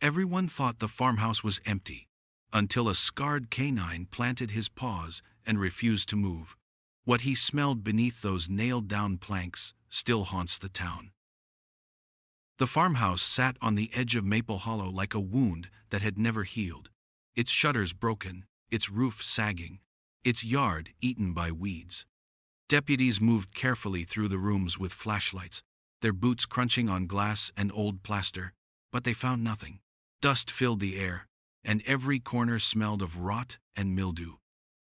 Everyone thought the farmhouse was empty, until a scarred canine planted his paws and refused to move. What he smelled beneath those nailed-down planks still haunts the town. The farmhouse sat on the edge of Maple Hollow like a wound that had never healed, its shutters broken, its roof sagging, its yard eaten by weeds. Deputies moved carefully through the rooms with flashlights, their boots crunching on glass and old plaster, but they found nothing. Dust filled the air, and every corner smelled of rot and mildew.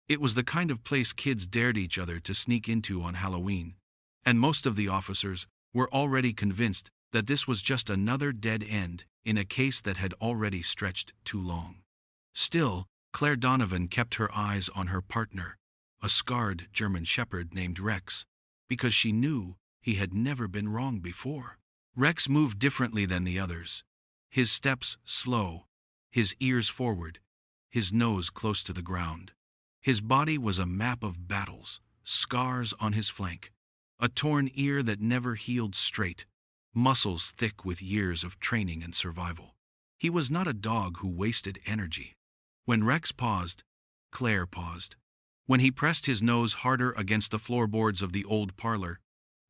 It was the kind of place kids dared each other to sneak into on Halloween, and most of the officers were already convinced that this was just another dead end in a case that had already stretched too long. Still, Claire Donovan kept her eyes on her partner, a scarred German shepherd named Rex, because she knew he had never been wrong before. Rex moved differently than the others, his steps slow, his ears forward, his nose close to the ground. His body was a map of battles, scars on his flank, a torn ear that never healed straight, muscles thick with years of training and survival. He was not a dog who wasted energy. When Rex paused, Claire paused. When he pressed his nose harder against the floorboards of the old parlor,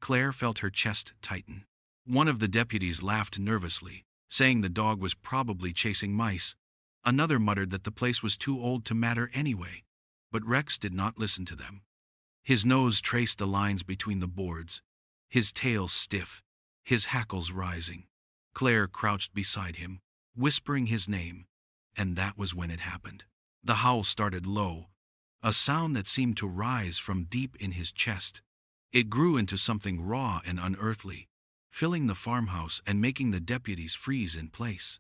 Claire felt her chest tighten. One of the deputies laughed nervously, saying the dog was probably chasing mice. Another muttered that the place was too old to matter anyway, but Rex did not listen to them. His nose traced the lines between the boards, his tail stiff, his hackles rising. Claire crouched beside him, whispering his name, and that was when it happened. The howl started low, a sound that seemed to rise from deep in his chest. It grew into something raw and unearthly, filling the farmhouse and making the deputies freeze in place.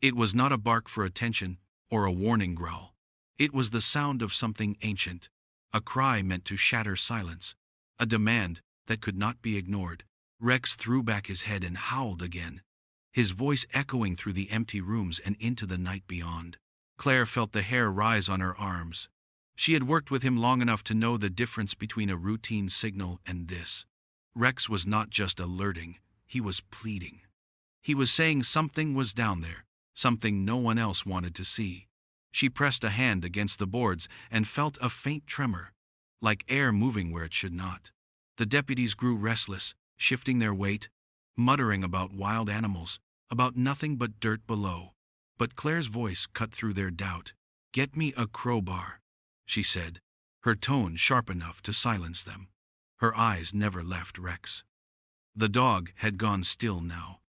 It was not a bark for attention or a warning growl. It was the sound of something ancient, a cry meant to shatter silence, a demand that could not be ignored. Rex threw back his head and howled again, his voice echoing through the empty rooms and into the night beyond. Claire felt the hair rise on her arms. She had worked with him long enough to know the difference between a routine signal and this. Rex was not just alerting, he was pleading. He was saying something was down there, something no one else wanted to see. She pressed a hand against the boards and felt a faint tremor, like air moving where it should not. The deputies grew restless, shifting their weight, muttering about wild animals, about nothing but dirt below. But Claire's voice cut through their doubt. "Get me a crowbar," she said, her tone sharp enough to silence them. Her eyes never left Rex. The dog had gone still now,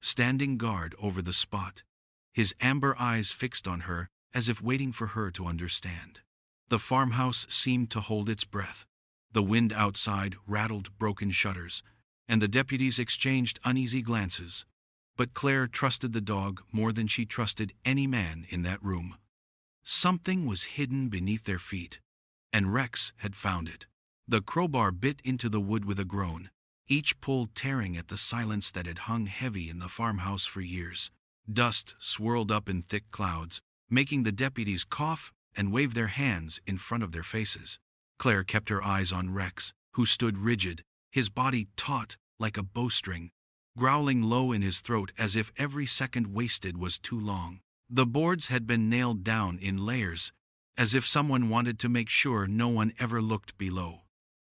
standing guard over the spot, his amber eyes fixed on her as if waiting for her to understand. The farmhouse seemed to hold its breath. The wind outside rattled broken shutters, and the deputies exchanged uneasy glances. But Claire trusted the dog more than she trusted any man in that room. Something was hidden beneath their feet, and Rex had found it. The crowbar bit into the wood with a groan, each pull tearing at the silence that had hung heavy in the farmhouse for years. Dust swirled up in thick clouds, making the deputies cough and wave their hands in front of their faces. Claire kept her eyes on Rex, who stood rigid, his body taut like a bowstring, growling low in his throat as if every second wasted was too long. The boards had been nailed down in layers, as if someone wanted to make sure no one ever looked below.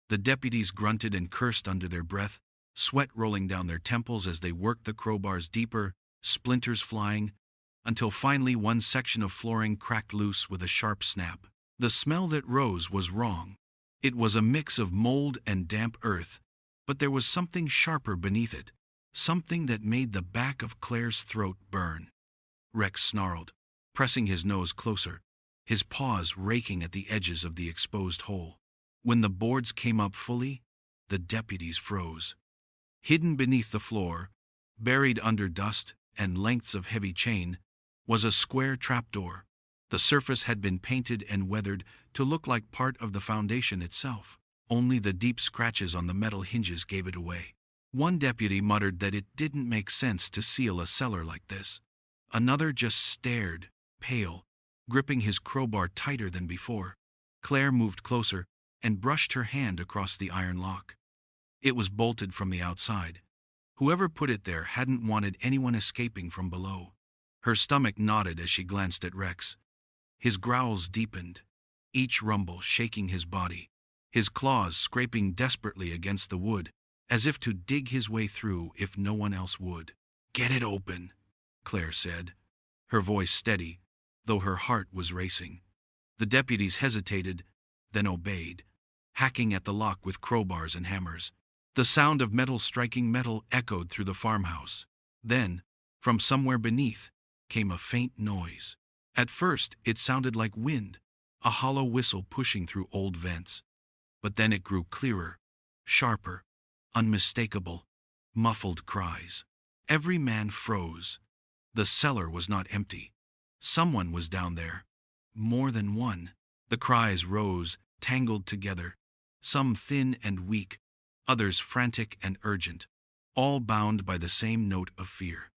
The deputies grunted and cursed under their breath, sweat rolling down their temples as they worked the crowbars deeper, splinters flying, until finally one section of flooring cracked loose with a sharp snap. The smell that rose was wrong. It was a mix of mold and damp earth, but there was something sharper beneath it, something that made the back of Claire's throat burn. Rex snarled, pressing his nose closer, his paws raking at the edges of the exposed hole. When the boards came up fully, the deputies froze. Hidden beneath the floor, buried under dust and lengths of heavy chain, was a square trapdoor. The surface had been painted and weathered to look like part of the foundation itself. Only the deep scratches on the metal hinges gave it away. One deputy muttered that it didn't make sense to seal a cellar like this. Another just stared, pale, gripping his crowbar tighter than before. Claire moved closer and brushed her hand across the iron lock. It was bolted from the outside. Whoever put it there hadn't wanted anyone escaping from below. Her stomach knotted as she glanced at Rex. His growls deepened, each rumble shaking his body, his claws scraping desperately against the wood, as if to dig his way through if no one else would. "Get it open," Claire said, her voice steady, though her heart was racing. The deputies hesitated, then obeyed, hacking at the lock with crowbars and hammers. The sound of metal striking metal echoed through the farmhouse. Then, from somewhere beneath, came a faint noise. At first, it sounded like wind, a hollow whistle pushing through old vents. But then it grew clearer, sharper, unmistakable, muffled cries. Every man froze. The cellar was not empty. Someone was down there. More than one. The cries rose, tangled together, some thin and weak, others frantic and urgent, all bound by the same note of fear.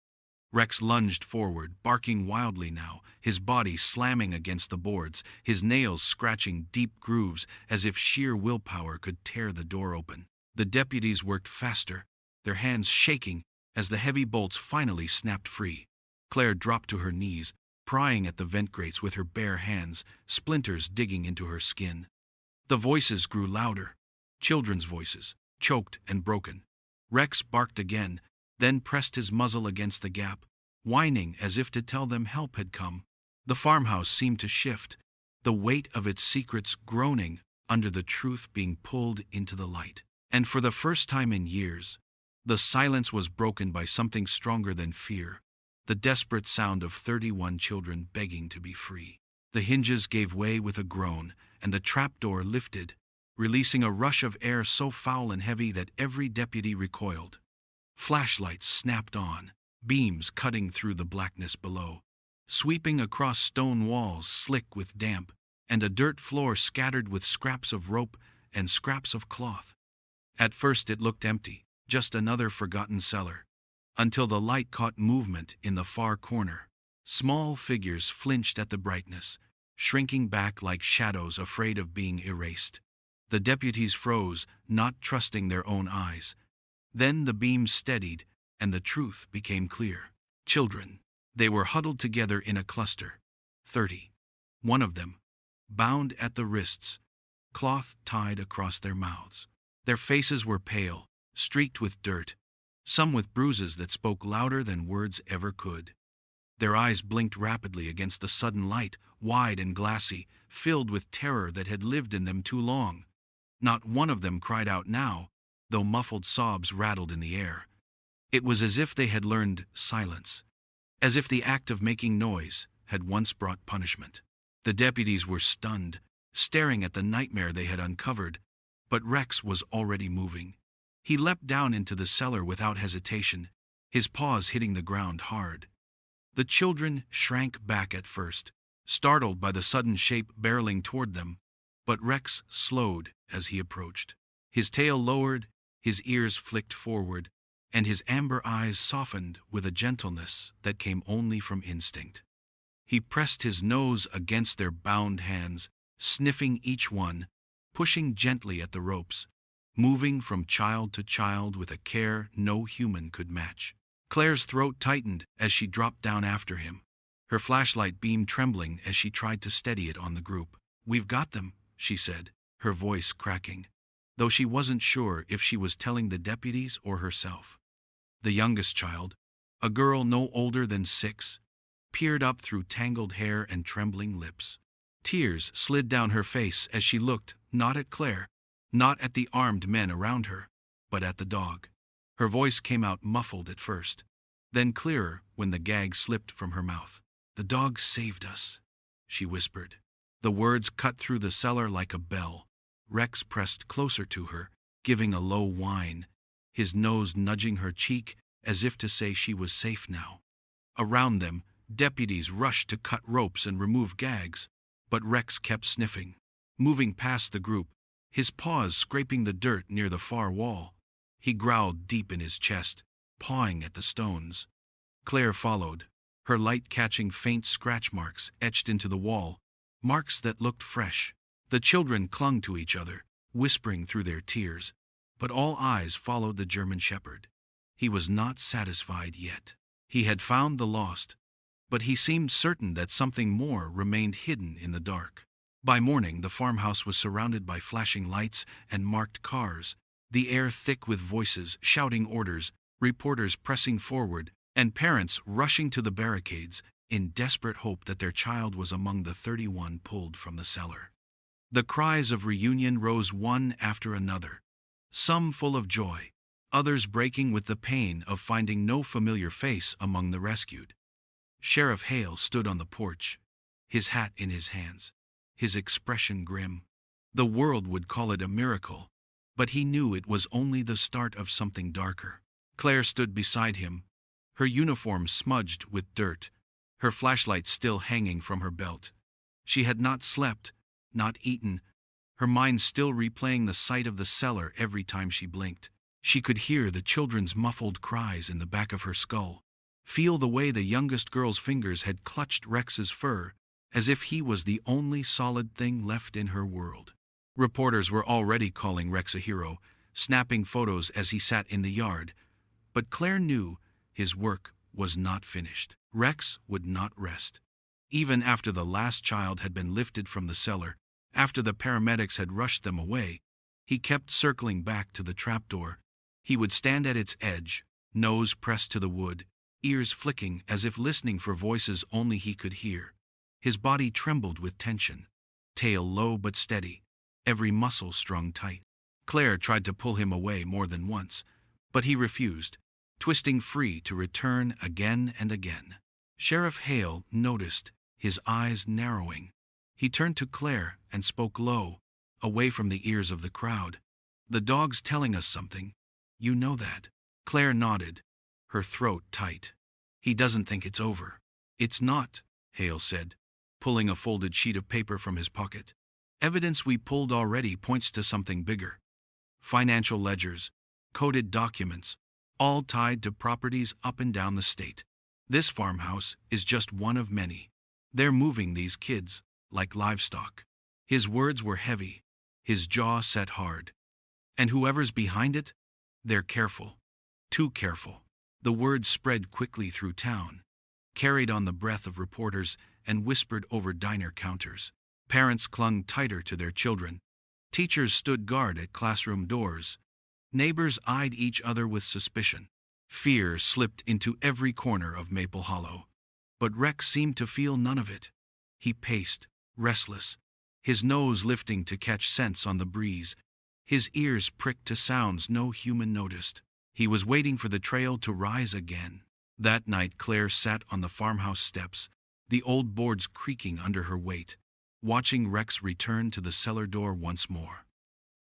Rex lunged forward, barking wildly now, his body slamming against the boards, his nails scratching deep grooves as if sheer willpower could tear the door open. The deputies worked faster, their hands shaking as the heavy bolts finally snapped free. Claire dropped to her knees, prying at the vent grates with her bare hands, splinters digging into her skin. The voices grew louder, children's voices, choked and broken. Rex barked again, then pressed his muzzle against the gap, whining as if to tell them help had come. The farmhouse seemed to shift, the weight of its secrets groaning under the truth being pulled into the light. And for the first time in years, the silence was broken by something stronger than fear, the desperate sound of 31 children begging to be free. The hinges gave way with a groan, and the trapdoor lifted, releasing a rush of air so foul and heavy that every deputy recoiled. Flashlights snapped on, beams cutting through the blackness below, sweeping across stone walls slick with damp, and a dirt floor scattered with scraps of rope and scraps of cloth. At first it looked empty, just another forgotten cellar, until the light caught movement in the far corner. Small figures flinched at the brightness, shrinking back like shadows afraid of being erased. The deputies froze, not trusting their own eyes. Then the beams steadied, and the truth became clear. Children. They were huddled together in a cluster. 30. One of them, bound at the wrists, cloth tied across their mouths. Their faces were pale, streaked with dirt, some with bruises that spoke louder than words ever could. Their eyes blinked rapidly against the sudden light, wide and glassy, filled with terror that had lived in them too long. Not one of them cried out now, though muffled sobs rattled in the air. It was as if they had learned silence, as if the act of making noise had once brought punishment. The deputies were stunned, staring at the nightmare they had uncovered, but Rex was already moving. He leapt down into the cellar without hesitation, his paws hitting the ground hard. The children shrank back at first, startled by the sudden shape barreling toward them, but Rex slowed as he approached. His tail lowered, his ears flicked forward, and his amber eyes softened with a gentleness that came only from instinct. He pressed his nose against their bound hands, sniffing each one, pushing gently at the ropes, moving from child to child with a care no human could match. Claire's throat tightened as she dropped down after him, her flashlight beam trembling as she tried to steady it on the group. "We've got them," she said, her voice cracking, though she wasn't sure if she was telling the deputies or herself. The youngest child, a girl no older than 6, peered up through tangled hair and trembling lips. Tears slid down her face as she looked, not at Claire, not at the armed men around her, but at the dog. Her voice came out muffled at first, then clearer when the gag slipped from her mouth. "The dog saved us," she whispered. The words cut through the cellar like a bell. Rex pressed closer to her, giving a low whine, his nose nudging her cheek as if to say she was safe now. Around them, deputies rushed to cut ropes and remove gags, but Rex kept sniffing, moving past the group, his paws scraping the dirt near the far wall. He growled deep in his chest, pawing at the stones. Claire followed, her light catching faint scratch marks etched into the wall, marks that looked fresh. The children clung to each other, whispering through their tears, but all eyes followed the German shepherd. He was not satisfied yet. He had found the lost, but he seemed certain that something more remained hidden in the dark. By morning, the farmhouse was surrounded by flashing lights and marked cars, the air thick with voices shouting orders, reporters pressing forward, and parents rushing to the barricades in desperate hope that their child was among the 31 pulled from the cellar. The cries of reunion rose one after another, some full of joy, others breaking with the pain of finding no familiar face among the rescued. Sheriff Hale stood on the porch, his hat in his hands, his expression grim. The world would call it a miracle, but he knew it was only the start of something darker. Claire stood beside him, her uniform smudged with dirt, her flashlight still hanging from her belt. She had not slept, not eaten, her mind still replaying the sight of the cellar every time she blinked. She could hear the children's muffled cries in the back of her skull, feel the way the youngest girl's fingers had clutched Rex's fur, as if he was the only solid thing left in her world. Reporters were already calling Rex a hero, snapping photos as he sat in the yard, but Claire knew his work was not finished. Rex would not rest. Even after the last child had been lifted from the cellar, after the paramedics had rushed them away, he kept circling back to the trapdoor. He would stand at its edge, nose pressed to the wood, ears flicking as if listening for voices only he could hear. His body trembled with tension, tail low but steady, every muscle strung tight. Claire tried to pull him away more than once, but he refused, twisting free to return again and again. Sheriff Hale noticed, his eyes narrowing. He turned to Claire and spoke low, away from the ears of the crowd. "The dog's telling us something. You know that." Claire nodded, her throat tight. "He doesn't think it's over." "It's not," Hale said, pulling a folded sheet of paper from his pocket. "Evidence we pulled already points to something bigger. Financial ledgers, coded documents, all tied to properties up and down the state. This farmhouse is just one of many. They're moving these kids like livestock." His words were heavy, his jaw set hard. "And whoever's behind it, they're careful. Too careful." The words spread quickly through town, carried on the breath of reporters and whispered over diner counters. Parents clung tighter to their children. Teachers stood guard at classroom doors. Neighbors eyed each other with suspicion. Fear slipped into every corner of Maple Hollow. But Rex seemed to feel none of it. He paced, restless, his nose lifting to catch scents on the breeze, his ears pricked to sounds no human noticed. He was waiting for the trail to rise again. That night Claire sat on the farmhouse steps, the old boards creaking under her weight, watching Rex return to the cellar door once more.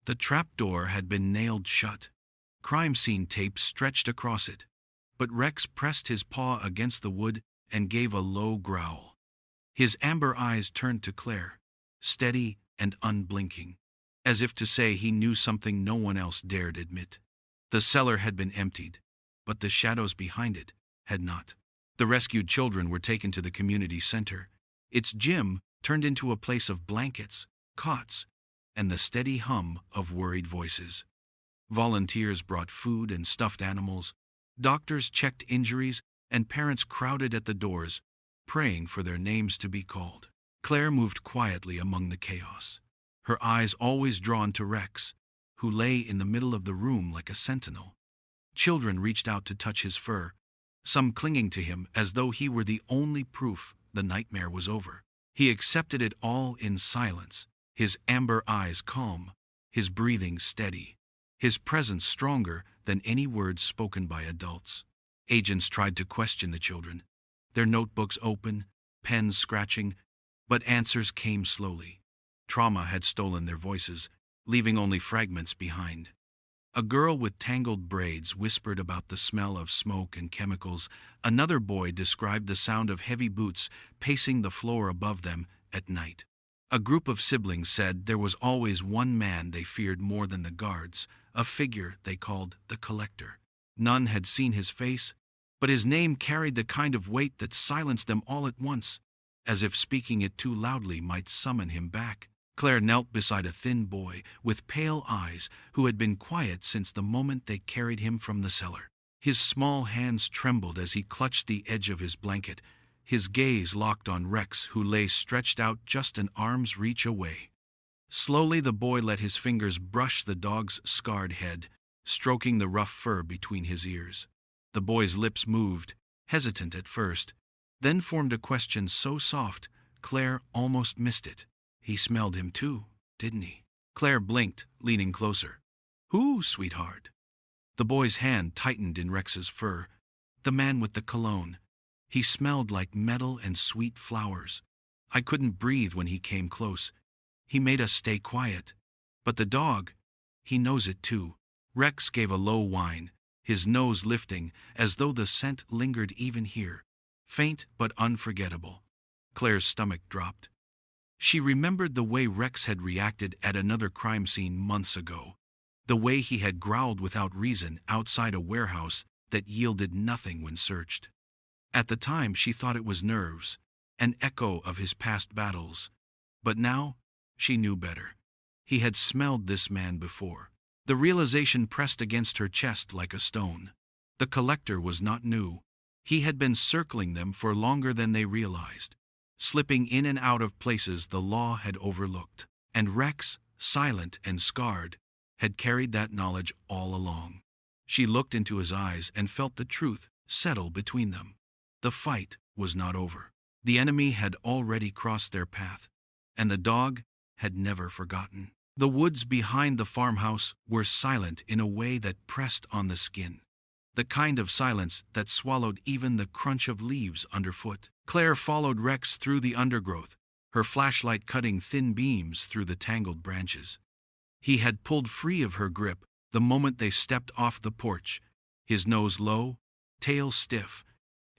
The trap door had been nailed shut, crime scene tape stretched across it, but Rex pressed his paw against the wood and gave a low growl. His amber eyes turned to Claire, steady and unblinking, as if to say he knew something no one else dared admit. The cellar had been emptied, but the shadows behind it had not. The rescued children were taken to the community center. Its gym turned into a place of blankets, cots, and the steady hum of worried voices. Volunteers brought food and stuffed animals, doctors checked injuries, and parents crowded at the doors, praying for their names to be called. Claire moved quietly among the chaos, her eyes always drawn to Rex, who lay in the middle of the room like a sentinel. Children reached out to touch his fur, some clinging to him as though he were the only proof the nightmare was over. He accepted it all in silence, his amber eyes calm, his breathing steady, his presence stronger than any words spoken by adults. Agents tried to question the children, their notebooks open, pens scratching, but answers came slowly. Trauma had stolen their voices, leaving only fragments behind. A girl with tangled braids whispered about the smell of smoke and chemicals. Another boy described the sound of heavy boots pacing the floor above them at night. A group of siblings said there was always one man they feared more than the guards, a figure they called the Collector. None had seen his face, but his name carried the kind of weight that silenced them all at once, as if speaking it too loudly might summon him back. Claire knelt beside a thin boy with pale eyes who had been quiet since the moment they carried him from the cellar. His small hands trembled as he clutched the edge of his blanket, his gaze locked on Rex, who lay stretched out just an arm's reach away. Slowly the boy let his fingers brush the dog's scarred head, stroking the rough fur between his ears. The boy's lips moved, hesitant at first, then formed a question so soft, Claire almost missed it. He smelled him too, didn't he? Claire blinked, leaning closer. Who, sweetheart? The boy's hand tightened in Rex's fur. The man with the cologne. He smelled like metal and sweet flowers. I couldn't breathe when he came close. He made us stay quiet. But the dog, he knows it too. Rex gave a low whine, his nose lifting as though the scent lingered even here. Faint but unforgettable. Claire's stomach dropped. She remembered the way Rex had reacted at another crime scene months ago. The way he had growled without reason outside a warehouse that yielded nothing when searched. At the time she thought it was nerves, an echo of his past battles. But now, she knew better. He had smelled this man before. The realization pressed against her chest like a stone. The collector was not new. He had been circling them for longer than they realized, slipping in and out of places the law had overlooked. And Rex, silent and scarred, had carried that knowledge all along. She looked into his eyes and felt the truth settle between them. The fight was not over. The enemy had already crossed their path, and the dog had never forgotten. The woods behind the farmhouse were silent in a way that pressed on the skin. The kind of silence that swallowed even the crunch of leaves underfoot. Claire followed Rex through the undergrowth, her flashlight cutting thin beams through the tangled branches. He had pulled free of her grip the moment they stepped off the porch, his nose low, tail stiff,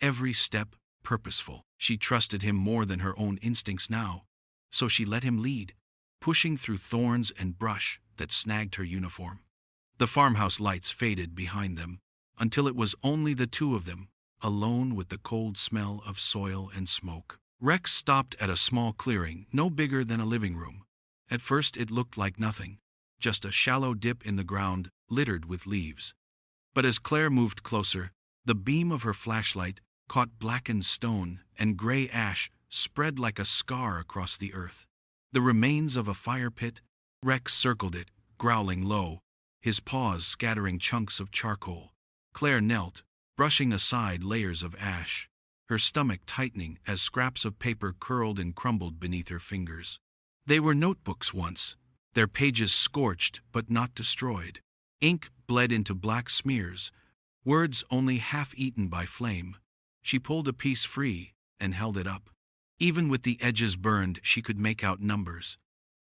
every step purposeful. She trusted him more than her own instincts now, so she let him lead, pushing through thorns and brush that snagged her uniform. The farmhouse lights faded behind them, until it was only the two of them, alone with the cold smell of soil and smoke. Rex stopped at a small clearing, no bigger than a living room. At first it looked like nothing, just a shallow dip in the ground littered with leaves. But as Claire moved closer, the beam of her flashlight caught blackened stone and gray ash spread like a scar across the earth. The remains of a fire pit. Rex circled it, growling low, his paws scattering chunks of charcoal. Claire knelt, brushing aside layers of ash, her stomach tightening as scraps of paper curled and crumbled beneath her fingers. They were notebooks once, their pages scorched but not destroyed. Ink bled into black smears, words only half-eaten by flame. She pulled a piece free and held it up. Even with the edges burned, she could make out numbers,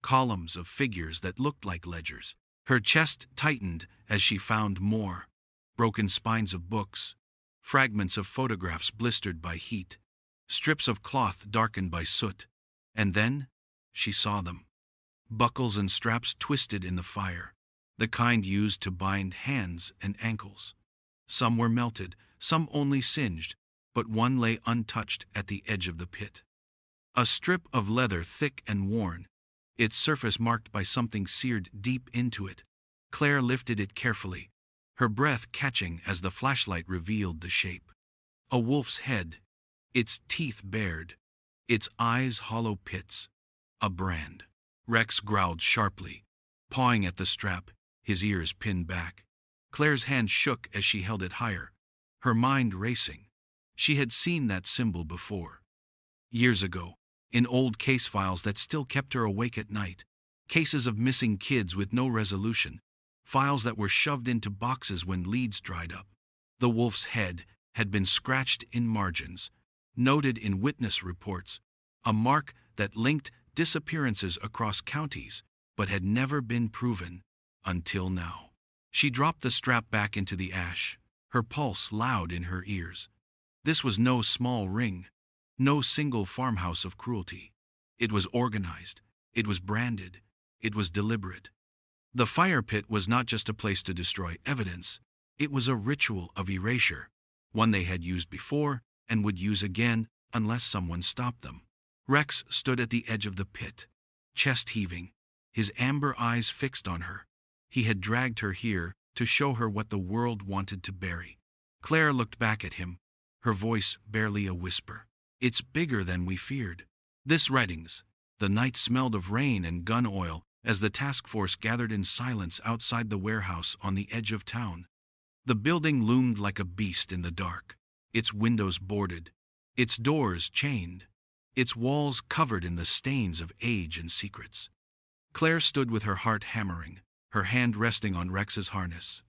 columns of figures that looked like ledgers. Her chest tightened as she found more. Broken spines of books, fragments of photographs blistered by heat, strips of cloth darkened by soot. And then she saw them. Buckles and straps twisted in the fire, the kind used to bind hands and ankles. Some were melted, some only singed, but one lay untouched at the edge of the pit. A strip of leather thick and worn, its surface marked by something seared deep into it. Claire lifted it carefully, her breath catching as the flashlight revealed the shape. A wolf's head, its teeth bared, its eyes hollow pits. A brand. Rex growled sharply, pawing at the strap, his ears pinned back. Claire's hand shook as she held it higher, her mind racing. She had seen that symbol before. Years ago, in old case files that still kept her awake at night. Cases of missing kids with no resolution. Files that were shoved into boxes when leads dried up. The wolf's head had been scratched in margins, noted in witness reports, a mark that linked disappearances across counties, but had never been proven until now. She dropped the strap back into the ash, her pulse loud in her ears. This was no small ring, no single farmhouse of cruelty. It was organized, it was branded, it was deliberate. The fire pit was not just a place to destroy evidence, it was a ritual of erasure, one they had used before and would use again unless someone stopped them. Rex stood at the edge of the pit, chest heaving, his amber eyes fixed on her. He had dragged her here to show her what the world wanted to bury. Claire looked back at him, her voice barely a whisper. It's bigger than we feared. This writings. The night smelled of rain and gun oil as the task force gathered in silence outside the warehouse on the edge of town. The building loomed like a beast in the dark, its windows boarded, its doors chained, its walls covered in the stains of age and secrets. Claire stood with her heart hammering, her hand resting on Rex's harness.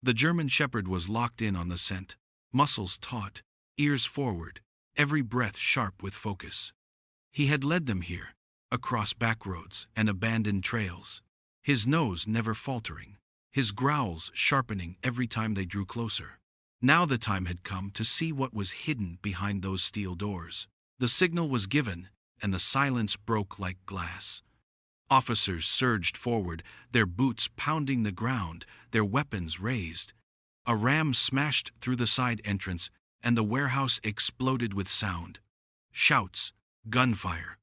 The German shepherd was locked in on the scent, muscles taut, ears forward, every breath sharp with focus. He had led them here, across back roads and abandoned trails, his nose never faltering, his growls sharpening every time they drew closer. Now the time had come to see what was hidden behind those steel doors. The signal was given, and the silence broke like glass. Officers surged forward, their boots pounding the ground, their weapons raised. A ram smashed through the side entrance, and the warehouse exploded with sound. Shouts, gunfire,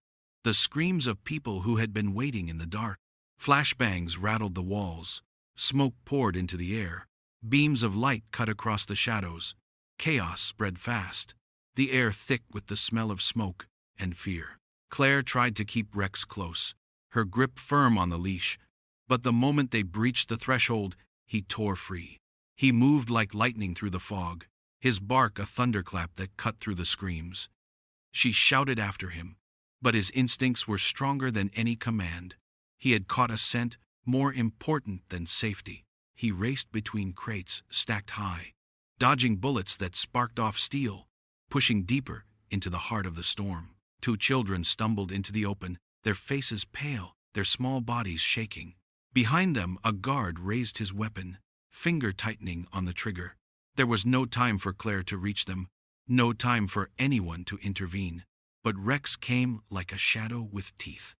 the screams of people who had been waiting in the dark. Flashbangs rattled the walls. Smoke poured into the air. Beams of light cut across the shadows. Chaos spread fast, the air thick with the smell of smoke and fear. Claire tried to keep Rex close, her grip firm on the leash, but the moment they breached the threshold, he tore free. He moved like lightning through the fog, his bark a thunderclap that cut through the screams. She shouted after him, but his instincts were stronger than any command. He had caught a scent more important than safety. He raced between crates stacked high, dodging bullets that sparked off steel, pushing deeper into the heart of the storm. Two children stumbled into the open, their faces pale, their small bodies shaking. Behind them, a guard raised his weapon, finger tightening on the trigger. There was no time for Claire to reach them, no time for anyone to intervene. But Rex came like a shadow with teeth.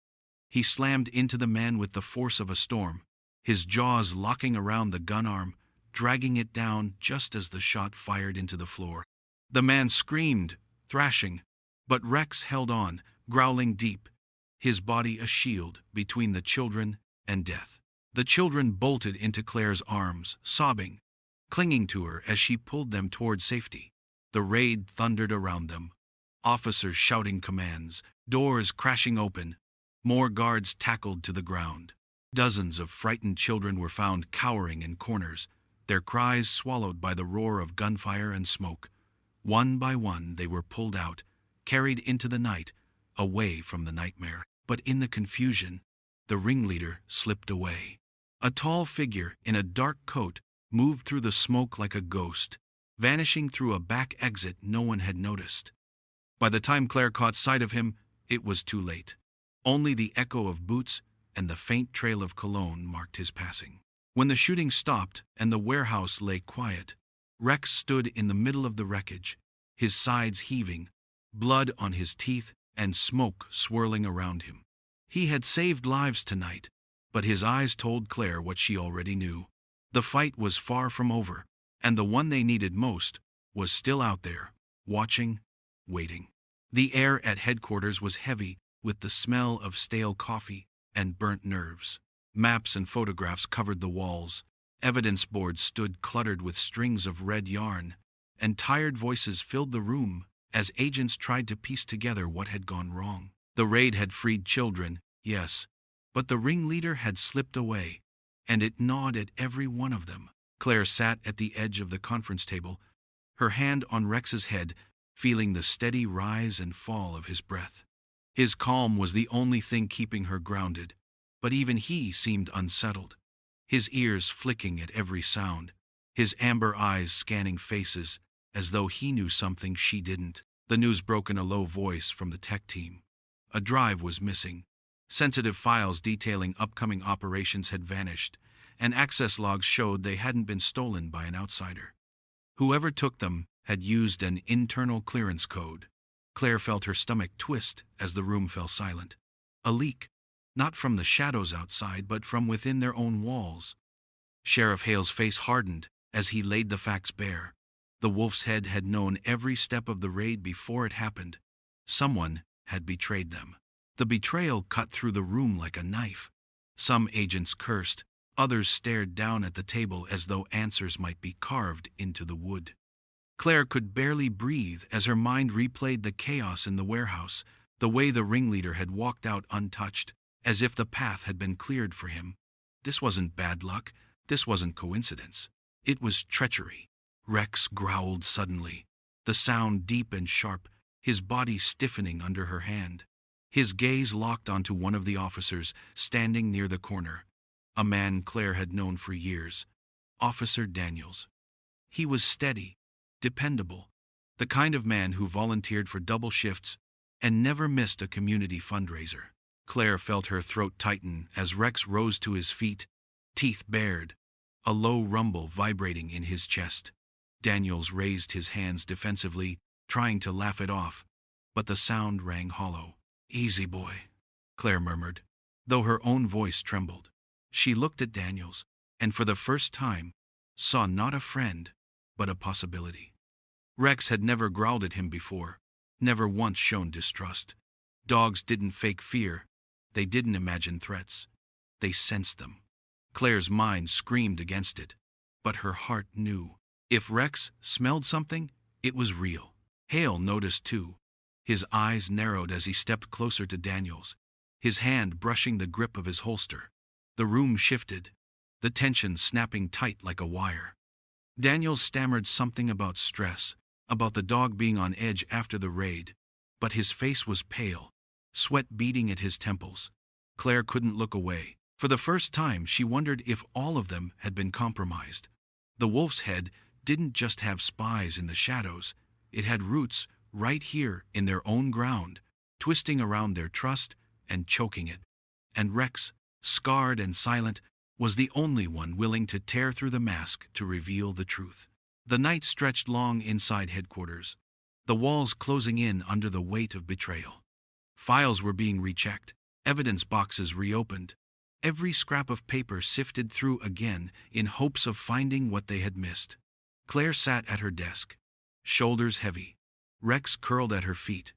He slammed into the man with the force of a storm, his jaws locking around the gun arm, dragging it down just as the shot fired into the floor. The man screamed, thrashing, but Rex held on, growling deep, his body a shield between the children and death. The children bolted into Claire's arms, sobbing, clinging to her as she pulled them toward safety. The raid thundered around them, officers shouting commands, doors crashing open, more guards tackled to the ground. Dozens of frightened children were found cowering in corners, their cries swallowed by the roar of gunfire and smoke. One by one they were pulled out, carried into the night, away from the nightmare. But in the confusion, the ringleader slipped away. A tall figure in a dark coat moved through the smoke like a ghost, vanishing through a back exit no one had noticed. By the time Claire caught sight of him, it was too late. Only the echo of boots and the faint trail of cologne marked his passing. When the shooting stopped and the warehouse lay quiet, Rex stood in the middle of the wreckage, his sides heaving, blood on his teeth and smoke swirling around him. He had saved lives tonight, but his eyes told Claire what she already knew. The fight was far from over, and the one they needed most was still out there, watching, waiting. The air at headquarters was heavy with the smell of stale coffee and burnt nerves. Maps and photographs covered the walls, evidence boards stood cluttered with strings of red yarn, and tired voices filled the room as agents tried to piece together what had gone wrong. The raid had freed children, yes, but the ringleader had slipped away, and it gnawed at every one of them. Claire sat at the edge of the conference table, her hand on Rex's head, feeling the steady rise and fall of his breath. His calm was the only thing keeping her grounded, but even he seemed unsettled, his ears flicking at every sound, his amber eyes scanning faces as though he knew something she didn't. The news broke in a low voice from the tech team. A drive was missing. Sensitive files detailing upcoming operations had vanished, and access logs showed they hadn't been stolen by an outsider. Whoever took them had used an internal clearance code. Claire felt her stomach twist as the room fell silent. A leak, not from the shadows outside, but from within their own walls. Sheriff Hale's face hardened as he laid the facts bare. The Wolf's Head had known every step of the raid before it happened. Someone had betrayed them. The betrayal cut through the room like a knife. Some agents cursed, others stared down at the table as though answers might be carved into the wood. Claire could barely breathe as her mind replayed the chaos in the warehouse, the way the ringleader had walked out untouched, as if the path had been cleared for him. This wasn't bad luck, this wasn't coincidence. It was treachery. Rex growled suddenly, the sound deep and sharp, his body stiffening under her hand. His gaze locked onto one of the officers standing near the corner, a man Claire had known for years, Officer Daniels. He was steady, dependable, the kind of man who volunteered for double shifts and never missed a community fundraiser. Claire felt her throat tighten as Rex rose to his feet, teeth bared, a low rumble vibrating in his chest. Daniels raised his hands defensively, trying to laugh it off, but the sound rang hollow. "Easy, boy," Claire murmured, though her own voice trembled. She looked at Daniels, and for the first time, saw not a friend, but a possibility. Rex had never growled at him before, never once shown distrust. Dogs didn't fake fear, they didn't imagine threats. They sensed them. Claire's mind screamed against it, but her heart knew. If Rex smelled something, it was real. Hale noticed too. His eyes narrowed as he stepped closer to Daniels, his hand brushing the grip of his holster. The room shifted, the tension snapping tight like a wire. Daniels stammered something about stress, about the dog being on edge after the raid, but his face was pale, sweat beading at his temples. Claire couldn't look away. For the first time, she wondered if all of them had been compromised. The wolf's head didn't just have spies in the shadows, it had roots right here in their own ground, twisting around their trust and choking it. And Rex, scarred and silent, was the only one willing to tear through the mask to reveal the truth. The night stretched long inside headquarters, the walls closing in under the weight of betrayal. Files were being rechecked, evidence boxes reopened, every scrap of paper sifted through again in hopes of finding what they had missed. Claire sat at her desk, shoulders heavy, Rex curled at her feet.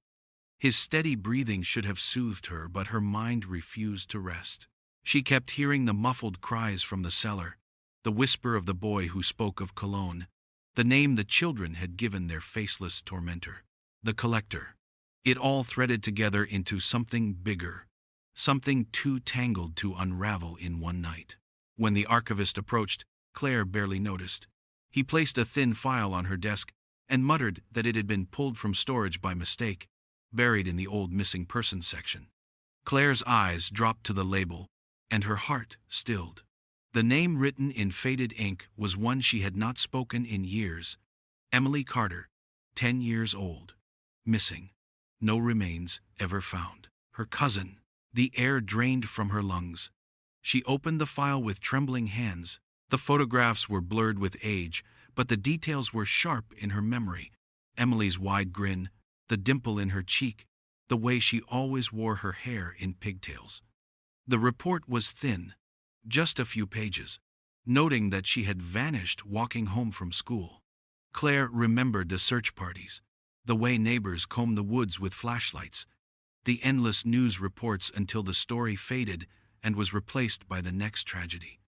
His steady breathing should have soothed her, but her mind refused to rest. She kept hearing the muffled cries from the cellar, the whisper of the boy who spoke of Cologne, the name the children had given their faceless tormentor, the Collector. It all threaded together into something bigger, something too tangled to unravel in one night. When the archivist approached, Claire barely noticed. He placed a thin file on her desk and muttered that it had been pulled from storage by mistake, buried in the old missing persons section. Claire's eyes dropped to the label, and her heart stilled. The name written in faded ink was one she had not spoken in years. Emily Carter, 10 years old. Missing. No remains ever found. Her cousin. The air drained from her lungs. She opened the file with trembling hands. The photographs were blurred with age, but the details were sharp in her memory. Emily's wide grin, the dimple in her cheek, the way she always wore her hair in pigtails. The report was thin, just a few pages, noting that she had vanished walking home from school. Claire remembered the search parties, the way neighbors combed the woods with flashlights, the endless news reports until the story faded and was replaced by the next tragedy.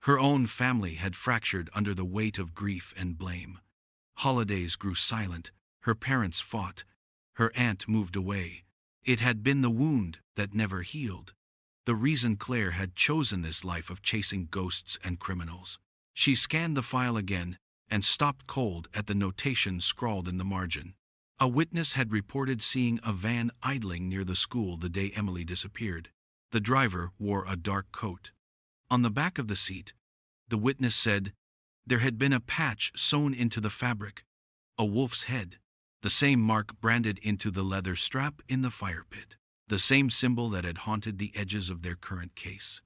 Her own family had fractured under the weight of grief and blame. Holidays grew silent, her parents fought, her aunt moved away. It had been the wound that never healed, the reason Claire had chosen this life of chasing ghosts and criminals. She scanned the file again and stopped cold at the notation scrawled in the margin. A witness had reported seeing a van idling near the school the day Emily disappeared. The driver wore a dark coat. On the back of the seat, the witness said, there had been a patch sewn into the fabric, a wolf's head, the same mark branded into the leather strap in the fire pit, the same symbol that had haunted the edges of their current case.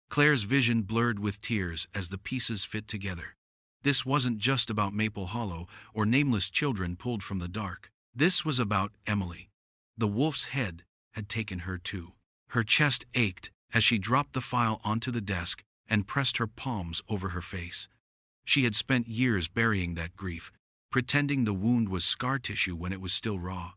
Claire's vision blurred with tears as the pieces fit together. This wasn't just about Maple Hollow or nameless children pulled from the dark. This was about Emily. The wolf's head had taken her too. Her chest ached as she dropped the file onto the desk and pressed her palms over her face. She had spent years burying that grief, pretending the wound was scar tissue when it was still raw.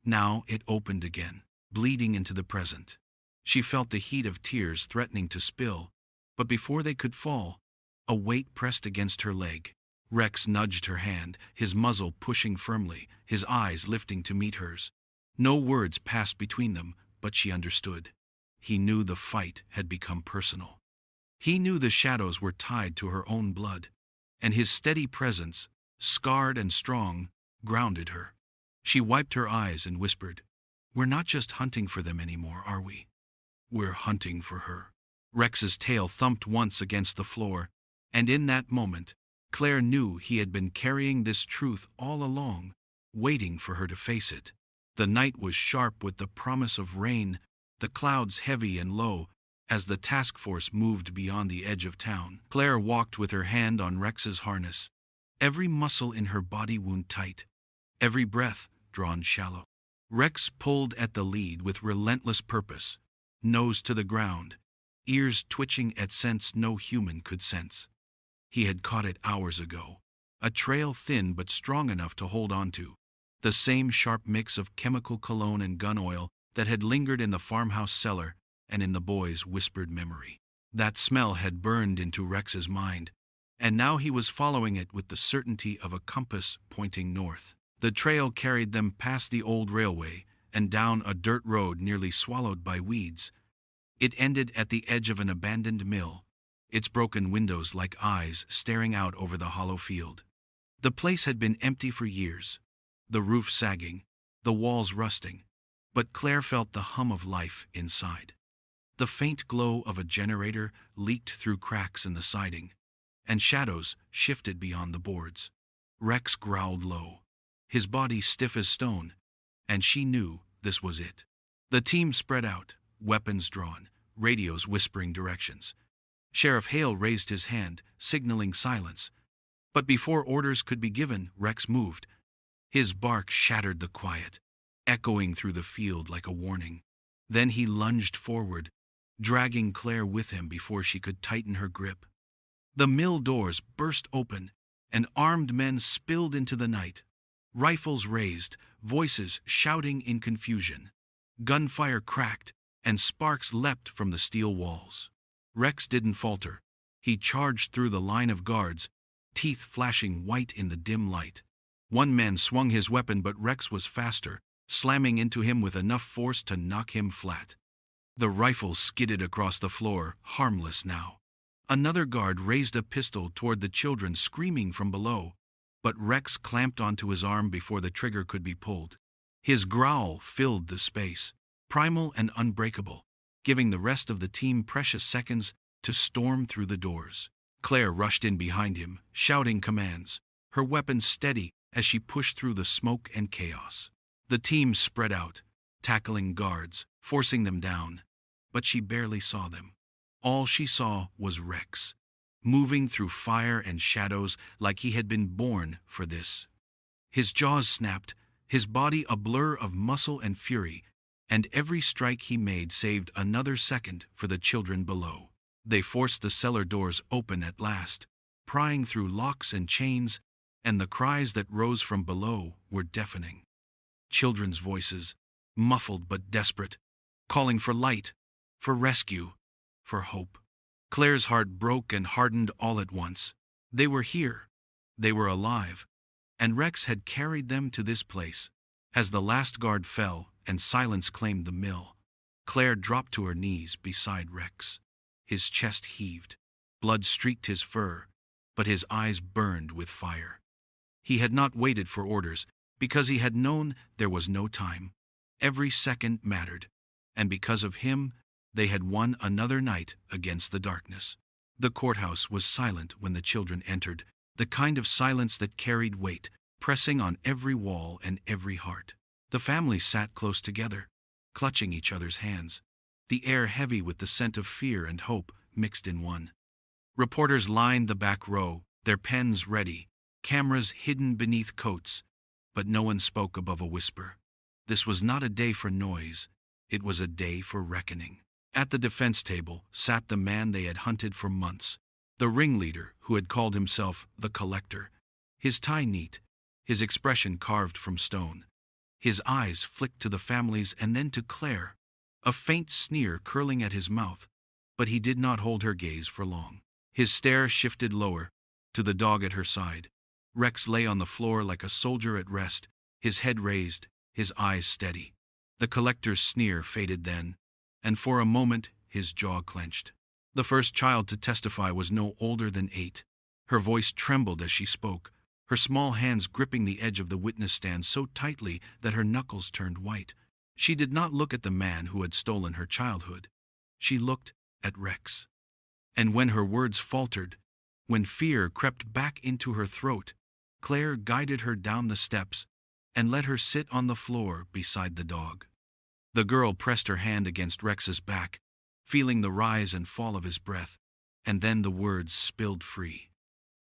Now it opened again, bleeding into the present. She felt the heat of tears threatening to spill, but before they could fall, a weight pressed against her leg. Rex nudged her hand, his muzzle pushing firmly, his eyes lifting to meet hers. No words passed between them, but she understood. He knew the fight had become personal. He knew the shadows were tied to her own blood, and his steady presence, scarred and strong, grounded her. She wiped her eyes and whispered, "We're not just hunting for them anymore, are we? We're hunting for her." Rex's tail thumped once against the floor, and in that moment, Claire knew he had been carrying this truth all along, waiting for her to face it. The night was sharp with the promise of rain, the clouds heavy and low, as the task force moved beyond the edge of town. Claire walked with her hand on Rex's harness, every muscle in her body wound tight, every breath drawn shallow. Rex pulled at the lead with relentless purpose, nose to the ground, ears twitching at scents no human could sense. He had caught it hours ago, a trail thin but strong enough to hold on to, the same sharp mix of chemical cologne and gun oil that had lingered in the farmhouse cellar and in the boy's whispered memory. That smell had burned into Rex's mind, and now he was following it with the certainty of a compass pointing north. The trail carried them past the old railway and down a dirt road nearly swallowed by weeds. It ended at the edge of an abandoned mill, its broken windows like eyes staring out over the hollow field. The place had been empty for years, the roof sagging, the walls rusting, but Claire felt the hum of life inside. The faint glow of a generator leaked through cracks in the siding, and shadows shifted beyond the boards. Rex growled low, his body stiff as stone, and she knew this was it. The team spread out, weapons drawn, radios whispering directions. Sheriff Hale raised his hand, signaling silence. But before orders could be given, Rex moved. His bark shattered the quiet, echoing through the field like a warning. Then he lunged forward, dragging Claire with him before she could tighten her grip. The mill doors burst open, and armed men spilled into the night. Rifles raised, voices shouting in confusion. Gunfire cracked, and sparks leapt from the steel walls. Rex didn't falter. He charged through the line of guards, teeth flashing white in the dim light. One man swung his weapon, but Rex was faster, slamming into him with enough force to knock him flat. The rifle skidded across the floor, harmless now. Another guard raised a pistol toward the children screaming from below, but Rex clamped onto his arm before the trigger could be pulled. His growl filled the space, primal and unbreakable, giving the rest of the team precious seconds to storm through the doors. Claire rushed in behind him, shouting commands, her weapon steady as she pushed through the smoke and chaos. The team spread out, tackling guards, forcing them down, but she barely saw them. All she saw was Rex, moving through fire and shadows like he had been born for this. His jaws snapped, his body a blur of muscle and fury, and every strike he made saved another second for the children below. They forced the cellar doors open at last, prying through locks and chains, and the cries that rose from below were deafening. Children's voices, muffled but desperate, calling for light, for rescue, for hope. Claire's heart broke and hardened all at once. They were here. They were alive. And Rex had carried them to this place. As the last guard fell and silence claimed the mill, Claire dropped to her knees beside Rex. His chest heaved. Blood streaked his fur, but his eyes burned with fire. He had not waited for orders, because he had known there was no time. Every second mattered, and because of him, they had won another night against the darkness. The courthouse was silent when the children entered, the kind of silence that carried weight, pressing on every wall and every heart. The family sat close together, clutching each other's hands, the air heavy with the scent of fear and hope mixed in one. Reporters lined the back row, their pens ready, cameras hidden beneath coats, but no one spoke above a whisper. This was not a day for noise, it was a day for reckoning. At the defense table sat the man they had hunted for months, the ringleader who had called himself the Collector, his tie neat, his expression carved from stone. His eyes flicked to the families and then to Claire, a faint sneer curling at his mouth, but he did not hold her gaze for long. His stare shifted lower, to the dog at her side, Rex lay on the floor like a soldier at rest, his head raised, his eyes steady. The collector's sneer faded then, and for a moment his jaw clenched. The first child to testify was no older than 8. Her voice trembled as she spoke, her small hands gripping the edge of the witness stand so tightly that her knuckles turned white. She did not look at the man who had stolen her childhood. She looked at Rex. And when her words faltered, when fear crept back into her throat, Claire guided her down the steps and let her sit on the floor beside the dog. The girl pressed her hand against Rex's back, feeling the rise and fall of his breath, and then the words spilled free.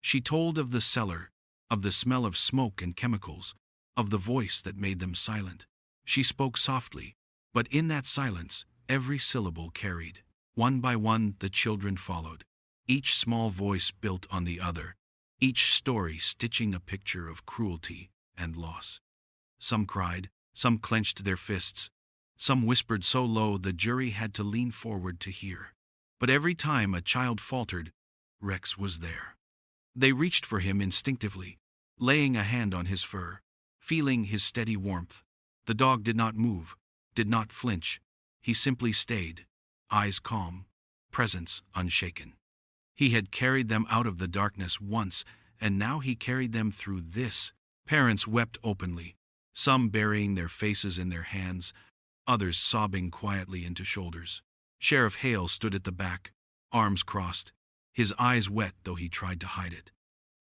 She told of the cellar, of the smell of smoke and chemicals, of the voice that made them silent. She spoke softly, but in that silence, every syllable carried. One by one, the children followed, each small voice built on the other, each story stitching a picture of cruelty and loss. Some cried, some clenched their fists, some whispered so low the jury had to lean forward to hear. But every time a child faltered, Rex was there. They reached for him instinctively, laying a hand on his fur, feeling his steady warmth. The dog did not move, did not flinch. He simply stayed, eyes calm, presence unshaken. He had carried them out of the darkness once, and now he carried them through this. Parents wept openly, some burying their faces in their hands, others sobbing quietly into shoulders. Sheriff Hale stood at the back, arms crossed, his eyes wet though he tried to hide it.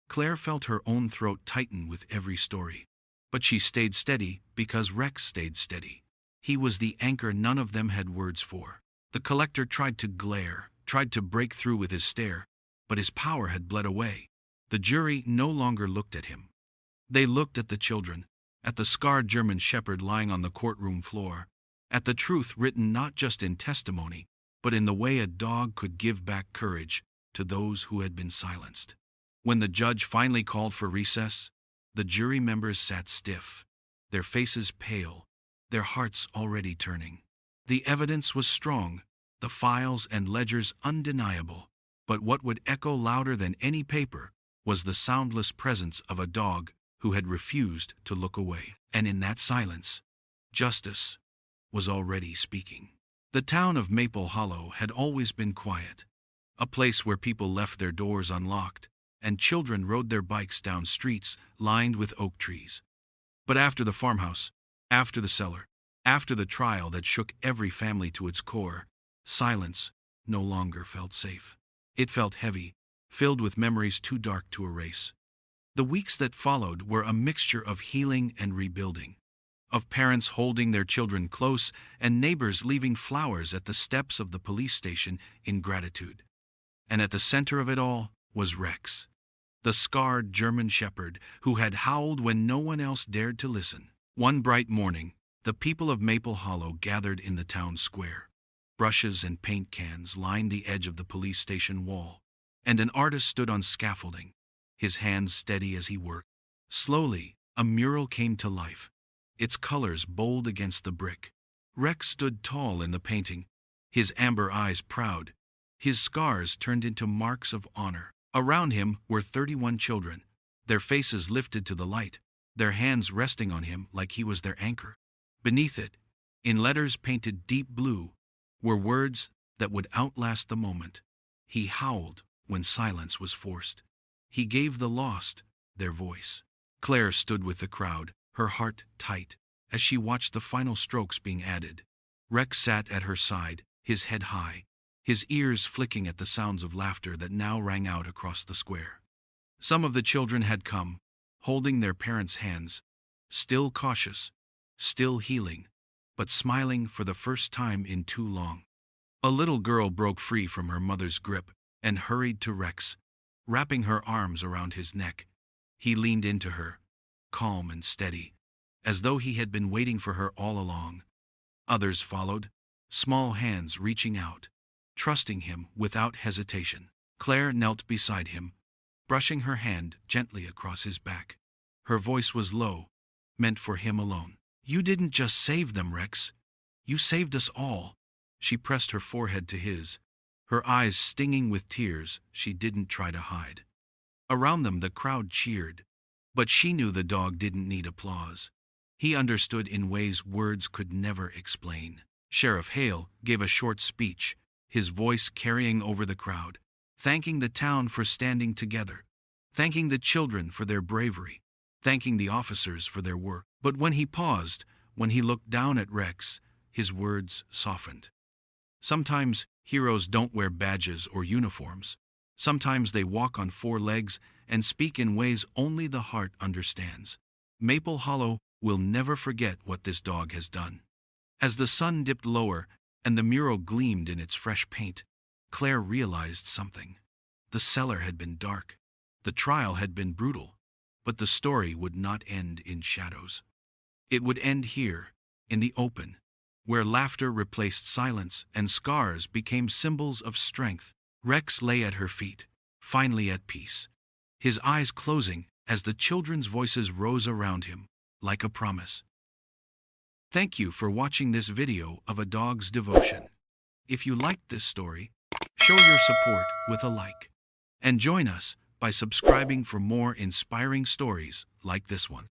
Claire felt her own throat tighten with every story. But she stayed steady because Rex stayed steady. He was the anchor none of them had words for. The collector tried to glare, tried to break through with his stare, but his power had bled away. The jury no longer looked at him. They looked at the children, at the scarred German shepherd lying on the courtroom floor, at the truth written not just in testimony, but in the way a dog could give back courage to those who had been silenced. When the judge finally called for recess, the jury members sat stiff, their faces pale, their hearts already turning. The evidence was strong, the files and ledgers undeniable, but what would echo louder than any paper was the soundless presence of a dog who had refused to look away. And in that silence, justice was already speaking. The town of Maple Hollow had always been quiet, a place where people left their doors unlocked, and children rode their bikes down streets lined with oak trees. But after the farmhouse, after the cellar, after the trial that shook every family to its core, silence no longer felt safe. It felt heavy, filled with memories too dark to erase. The weeks that followed were a mixture of healing and rebuilding, of parents holding their children close and neighbors leaving flowers at the steps of the police station in gratitude. And at the center of it all was Rex, the scarred German shepherd who had howled when no one else dared to listen. One bright morning, the people of Maple Hollow gathered in the town square. Brushes and paint cans lined the edge of the police station wall, and an artist stood on scaffolding, his hands steady as he worked. Slowly, a mural came to life, its colors bold against the brick. Rex stood tall in the painting, his amber eyes proud, his scars turned into marks of honor. Around him were 31 children, their faces lifted to the light, their hands resting on him like he was their anchor. Beneath it, in letters painted deep blue, were words that would outlast the moment. He howled when silence was forced. He gave the lost their voice. Claire stood with the crowd, her heart tight, as she watched the final strokes being added. Rex sat at her side, his head high, his ears flicking at the sounds of laughter that now rang out across the square. Some of the children had come, holding their parents' hands, still cautious, still healing, but smiling for the first time in too long. A little girl broke free from her mother's grip and hurried to Rex, wrapping her arms around his neck. He leaned into her, calm and steady, as though he had been waiting for her all along. Others followed, small hands reaching out, trusting him without hesitation. Claire knelt beside him, brushing her hand gently across his back. Her voice was low, meant for him alone. "You didn't just save them, Rex. You saved us all." She pressed her forehead to his, her eyes stinging with tears she didn't try to hide. Around them the crowd cheered, But she knew the dog didn't need applause. He understood in ways words could never explain. Sheriff Hale gave a short speech, his voice carrying over the crowd, thanking the town for standing together, thanking the children for their bravery, thanking the officers for their work. But when he paused, when he looked down at Rex, his words softened. Sometimes heroes don't wear badges or uniforms. Sometimes they walk on four legs and speak in ways only the heart understands. Maple Hollow will never forget what this dog has done. As the sun dipped lower and the mural gleamed in its fresh paint, Claire realized something. The cellar had been dark. The trial had been brutal. But the story would not end in shadows. It would end here, in the open, where laughter replaced silence and scars became symbols of strength. Rex lay at her feet, finally at peace, his eyes closing as the children's voices rose around him, like a promise. Thank you for watching this video of a dog's devotion. If you liked this story, show your support with a like. And join us by subscribing for more inspiring stories like this one.